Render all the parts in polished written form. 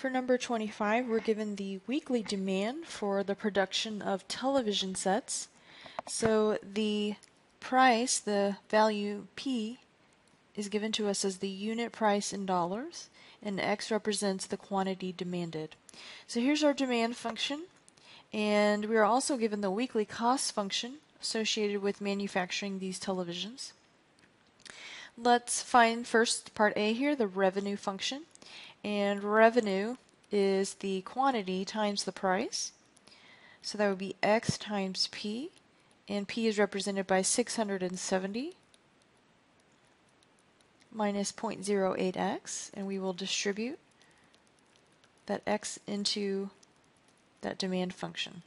For number 25, we're given the weekly demand for the production of television sets. So the price, the value P, is given to us as the unit price in dollars, and X represents the quantity demanded. So here's our demand function, and we are also given the weekly cost function associated with manufacturing these televisions. Let's find first part A here, the revenue function. And revenue is the quantity times the price. So that would be X times P, and P is represented by 670 minus 0.08x, and we will distribute that X into that demand function.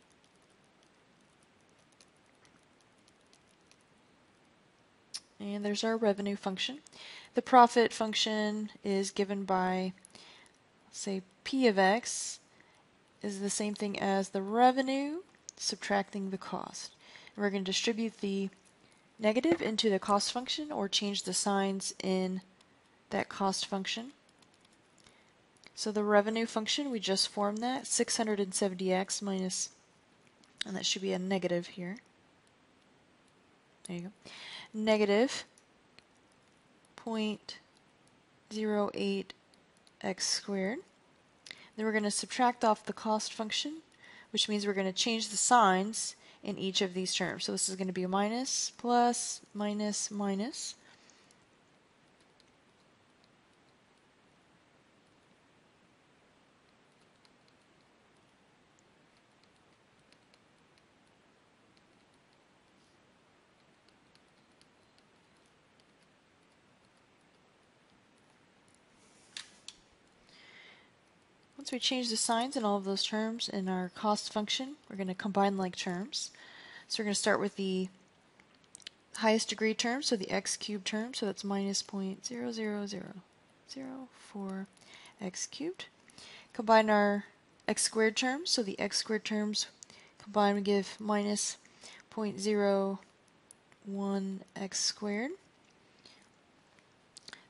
And there's our revenue function. The profit function is given by, say, P of X is the same thing as the revenue subtracting the cost. And we're going to distribute the negative into the cost function or change the signs in that cost function. So the revenue function, we just formed that, 670x minus, and that should be a negative here. There you go. Negative 0.08x squared. Then we're going to subtract off the cost function, which means we're going to change the signs in each of these terms. So this is going to be a minus, plus, minus, minus. Once we change the signs in all of those terms in our cost function, we're going to combine like terms. So we're going to start with the highest degree term, so the x cubed term, so that's minus 0.00004 x cubed. Combine our x squared terms, so the x squared terms combined would give minus 0.01 x squared.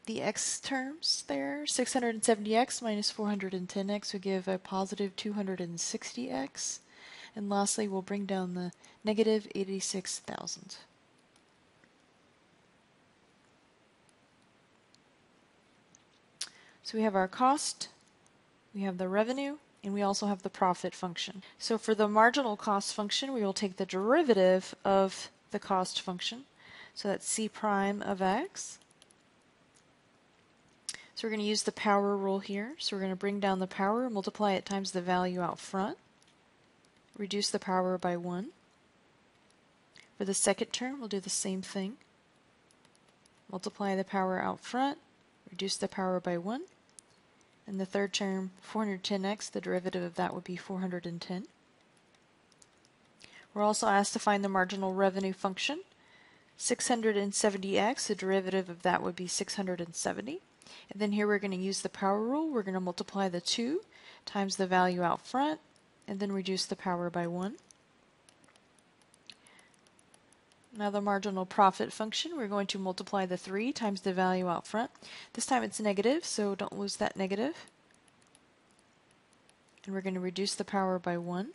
The x terms there, 670x minus 410x would give a positive 260x. And lastly, we'll bring down the negative 86,000. So we have our cost, we have the revenue, and we also have the profit function. So for the marginal cost function, we will take the derivative of the cost function. So that's c prime of x. So we're going to use the power rule here. So we're going to bring down the power, multiply it times the value out front, reduce the power by 1. For the second term, we'll do the same thing. Multiply the power out front, reduce the power by 1. And the third term, 410x, the derivative of that would be 410. We're also asked to find the marginal revenue function. 670x, the derivative of that would be 670. And then here we're going to use the power rule. We're going to multiply the 2 times the value out front, and then reduce the power by 1. Now the marginal profit function, we're going to multiply the 3 times the value out front. This time it's negative, so don't lose that negative. And we're going to reduce the power by 1.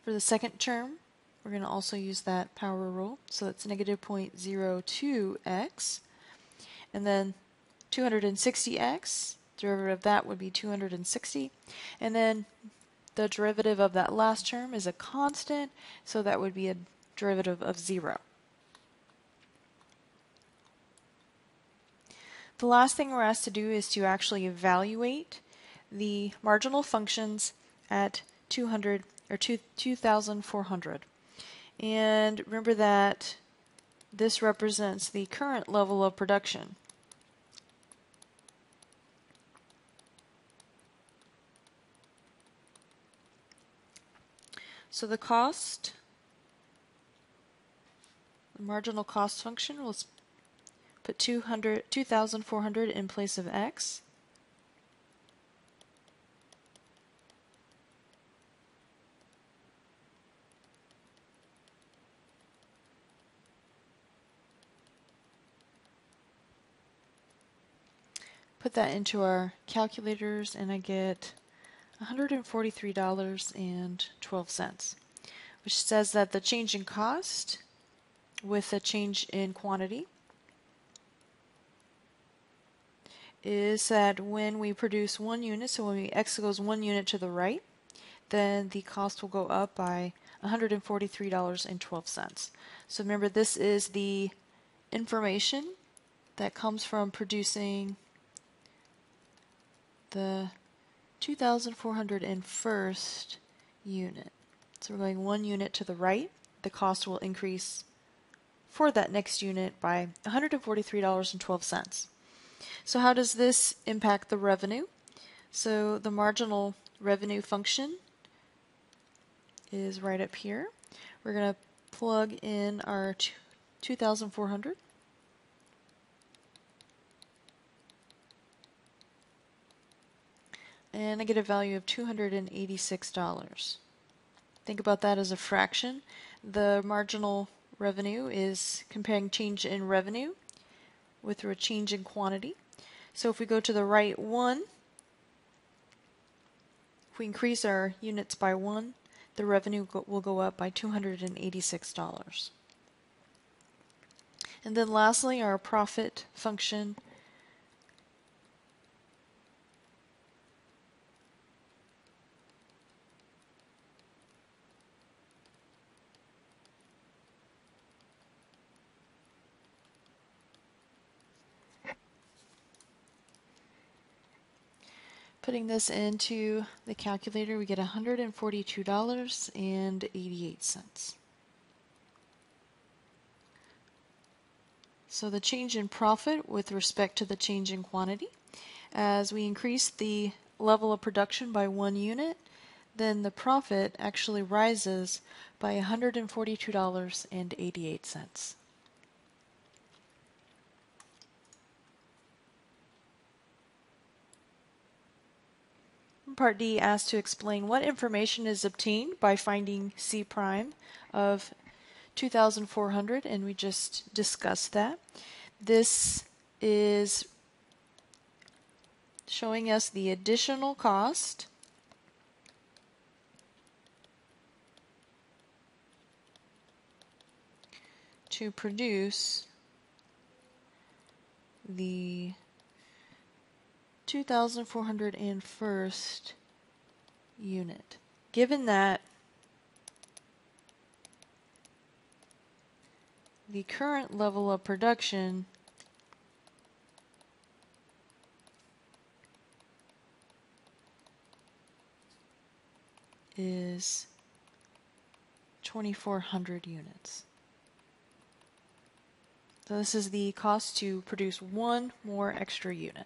For the second term, we're going to also use that power rule. So that's negative 0.02x. And then 260x, derivative of that would be 260. And then the derivative of that last term is a constant, so that would be a derivative of 0. The last thing we're asked to do is to actually evaluate the marginal functions at 2,400. And remember that this represents the current level of production. So the cost, the marginal cost function, will put 2,400 in place of x. put that into our calculators and I get $143.12, which says that the change in cost with a change in quantity is that when we produce 1 unit, so when X goes 1 unit to the right, then the cost will go up by $143.12. So remember, this is the information that comes from producing the 2,401st unit. So we're going 1 unit to the right. The cost will increase for that next unit by $143.12. So how does this impact the revenue? So the marginal revenue function is right up here. We're going to plug in our 2,400. And I get a value of $286. Think about that as a fraction. The marginal revenue is comparing change in revenue with a change in quantity. So if we go to the right one, if we increase our units by 1, the revenue will go up by $286. And then lastly, our profit function Putting this into the calculator, we get $142.88. So the change in profit with respect to the change in quantity, as we increase the level of production by 1 unit, then the profit actually rises by $142.88. Part D asks to explain what information is obtained by finding C prime of 2,400, and we just discussed that. This is showing us the additional cost to produce the 2,401st unit. Given that the current level of production is 2,400 units. So this is the cost to produce 1 more extra unit.